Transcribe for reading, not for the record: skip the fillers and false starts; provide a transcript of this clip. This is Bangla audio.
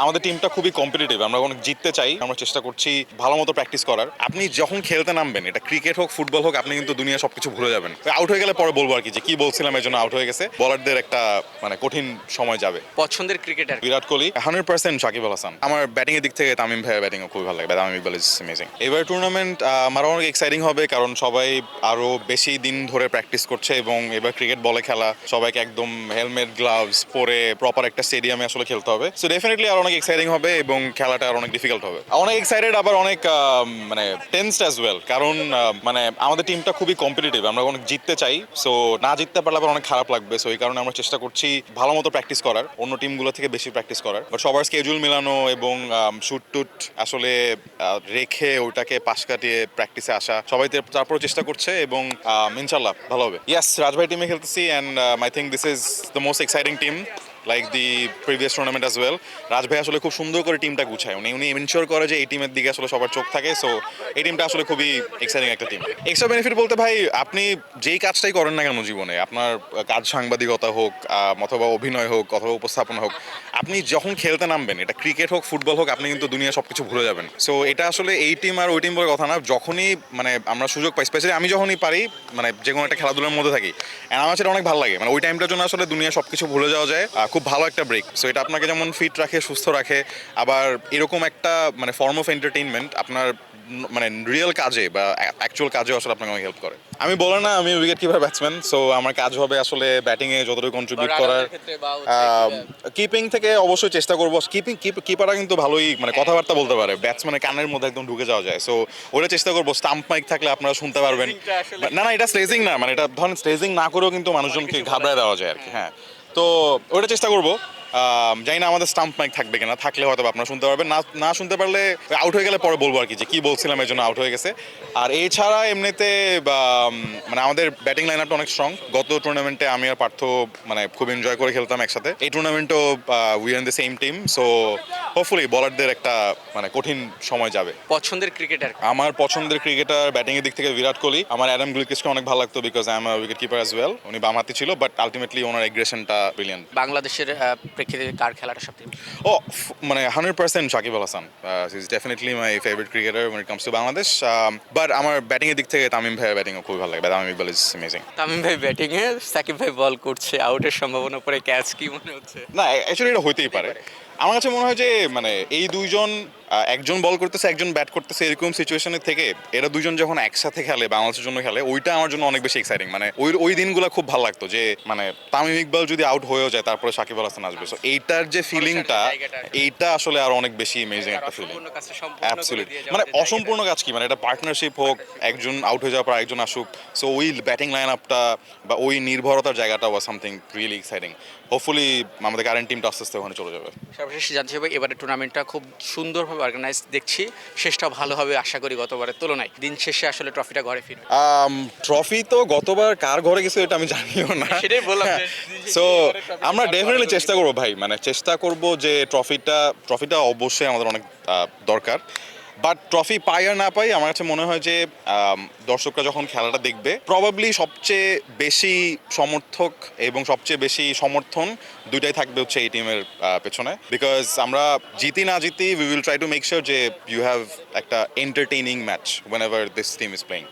আমাদের টিমটা খুবই কম্পিটিটিভ, আমরা অনেক জিততে চাই, আমরা চেষ্টা করছি ভালো মতো প্র্যাকটিস করার। আপনি যখন খেলতে নামবেন, এটা ক্রিকেট হোক ফুটবল হোক, আপনি কিন্তু দুনিয়া সবকিছু ভুলে যাবেন। আউট হয়ে গেলে পরে বলবো আর কি যে কি বলছিলাম এই জন্য আউট হয়ে গেছে। বলারদের একটা কঠিন সময় যাবে। পছন্দের ক্রিকেটার বিরাট কোহলি 100% সাকিব আল হাসান। আমার ব্যাটিং এর দিক থেকে তামিম ভাইয়ের ব্যাটিং খুবই ভালো লাগে। Tamim Iqbal is amazing. এবার টুর্নামেন্ট আমার অনেক এক্সাইটিং হবে, কারণ সবাই আরো বেশি দিন ধরে প্র্যাকটিস করছে এবং এবার ক্রিকেট বলে খেলা, সবাইকে একদম হেলমেট গ্লাভস পরে প্রপার একটা স্টেডিয়ামে আসলে খেলতে হবে। সো ডেফিনেটলি আর অনেক এক্সাইটিং হবে এবং খেলাটা আর অনেক ডিফিকাল্ট হবে। অনেক এক্সাইটেড, আবার অনেক টেন্সড অ্যাজ ওয়েল, কারণ আমাদের টিমটা খুবই কম্পিটিটিভ, আমরা অনেক জিততে চাই। সো না জিততে পারলে আবার অনেক খারাপ লাগবে। সো এই কারণে আমরা চেষ্টা করছি ভালো মতো প্র্যাকটিস করার, অন্য টিমগুলো থেকে বেশি প্র্যাকটিস করার। বাট সবার স্কেজুল মিলানো এবং শুট টুট আসলে রেখে ওটাকে পাশ কাটিয়ে প্র্যাকটিসে আসা, সবাই তারপর চেষ্টা করছে এবং ইনশাল্লাহ ভালো হবে। ইয়েস, রাজভাই টিমে খেলতেছি and I think this is the most exciting team like the previous tournament as well. রাজভাই আসলে খুব সুন্দর করে টিমটা গুছায়, উনি এনশিওর করে যে এই টিমের দিকে আসলে সবার চোখ থাকে। সো এই টিমটা আসলে খুবই এক্সাইটিং একটা টিম। এক্সট্রা বেনিফিট বলতে ভাই, আপনি যেই কাজটাই করেন না কেন জীবনে, আপনার কাজ সাংবাদিকতা হোক অথবা অভিনয় হোক অথবা উপস্থাপনা হোক, আপনি যখন খেলতে নামবেন, এটা ক্রিকেট হোক ফুটবল হোক, আপনি কিন্তু দুনিয়া সবকিছু ভুলে যাবেন। সো এটা আসলে এই টিম আর ওই টিম বলে কথা না, যখনই আমরা সুযোগ পাই, স্পেশালি আমি যখনই পারি যে কোনো একটা খেলাধুলার মধ্যে থাকি, আমার সেটা অনেক ভালো লাগে। ওই টাইমটার জন্য আসলে দুনিয়া সবকিছু ভুলে যাওয়া যায়, খুব ভালো একটা ব্রেক। সো এটা আপনাকে যেমন ফিট রাখে, সুস্থ রাখে, আবার এরকম একটা ফর্ম অফ এন্টারটেইনমেন্ট আপনার রিয়েল কাজে বা অ্যাকচুয়াল কাজে আসলে আপনাকে অনেক হেল্প করে। আমি বলে না আমি উইকেট কিপার ব্যাটসম্যান, সো আমার কাজ হবে আসলে ব্যাটিংয়ে যতটুকু কন্ট্রিবিউট করার। কিপিং থেকে অবশ্যই চেষ্টা করবো। কিপাররা কিন্তু ভালোই কথাবার্তা বলতে পারে, ব্যাটসম্যানের কানের মধ্যে একদম ঢুকে যাওয়া যায়। সো ওটা চেষ্টা করবো, স্টাম্প মাইক থাকলে আপনারা শুনতে পারবেন। না, এটা স্লেজিং না, এটা ধরেন স্লেজিং না করেও কিন্তু মানুষজনকে ঘাবড়ায় দেওয়া যায় আর কি। হ্যাঁ, তো ওটা চেষ্টা করবো। জানি না আমাদের স্টাম্প মাইক থাকবে কিনা, থাকলে হয়তো আপনারা শুনতে পারবেন, না শুনতে পারলে আউট হয়ে গেলে পরে বলবো আর কি যে কি বলছিলাম এই জন্য আউট হয়ে গেছে। আর এছাড়া এমনিতে আমাদের ব্যাটিং লাইন আপটা অনেক স্ট্রং। গত টুর্নামেন্টে আমি আর পার্থ খুব এনজয় করে খেলতাম একসাথে। এই টুর্নামেন্টও we are in the same team. So hopefully বলারদের একটা কঠিন সময় যাবে। পছন্দের ক্রিকেটার আমার পছন্দের ক্রিকেটার ব্যাটিং এর দিক থেকে বিরাট কোহলি। আমার অ্যাডাম গিলক্রিস্টকে অনেক ভালো লাগতো, because I am a wicket keeper as well. উনি বামহাতি ছিল, বাট আলটিমেটলি ওনার এগ্রেশনটা ব্রিলিয়ান্ট। বাংলাদেশের প্রেক্ষিতে কার খেলাটা সবথেকে ও 100% Shakib Al Hasan is definitely my favourite cricketer when it comes to Bangladesh. But আমার ব্যাটিং এর দিক থেকে তামিম ভাইয়ের ব্যাটিংও খুবই ভালো লাগে। Tamim Iqbal is amazing. তামিম ভাই ব্যাটিং এ, সাকিব ভাই বল করছে, আউটের সম্ভাবনা পরে ক্যাচ, কি মনে হচ্ছে? না, অ্যাকচুয়ালি এটা হইতেই পারে। আমার কাছে মনে হয় যে এই দুইজন, একজন বল করতেছে একজন ব্যাট করতেছে, এরকম সিচুয়েশনের থেকে এরা দুইজন যখন একসাথে খেলে, বাংলাদেশের জন্য খেলে, ওইটা আমার জন্য অনেক বেশি এক্সাইটিং। ওই দিনগুলো খুব ভালো লাগতো যে তামিম ইকবাল যদি আউট হয়েও যায় তারপরে সাকিব আল হাসান আসবে। সো এইটার যে ফিলিংটা, এইটা আসলে আর অনেক বেশি অ্যামেজিং একটা ফিলিং। অ্যাবসলিউটলি, অসম্পূর্ণ কাজ কি, এটা পার্টনারশিপ হোক, একজন আউট হয়ে যাওয়ার পর একজন আসুক। সো ওই ব্যাটিং লাইন আপটা বা ওই নির্ভরতার জায়গাটা was something really exciting. Hopefully আমাদের কারেন্ট টিমটা আস্তে আস্তে ওখানে চলে যাবে। সর্বশেষ জানতে হবে, এবারে টুর্নামেন্টটা খুব সুন্দরভাবে অর্গানাইজ দেখছি, শেষটা ভালো হবে আশা করি গতবারের তুলনায়। দিন শেষে আসলে ট্রফিটা ঘরে ফিরবে। ট্রফি তো গতবার কার ঘরে গেছে এটা আমি জানিও না। সেটাই বললাম। সো আমরা ডেফিনেটলি চেষ্টা করবো ভাই, চেষ্টা করবো যে ট্রফিটা অবশ্যই আমাদের অনেক দরকার। বাট ট্রফি পাই আর না পাই, আমার কাছে মনে হয় যে দর্শকরা যখন খেলাটা দেখবে, প্রবাবলি সবচেয়ে বেশি সমর্থক এবং সবচেয়ে বেশি সমর্থন দুইটাই থাকবে হচ্ছে এই টিমের পেছনে। বিকজ আমরা জিতি না জিতি, we will try to make sure যে ইউ হ্যাভ একটা entertaining match whenever this team is playing.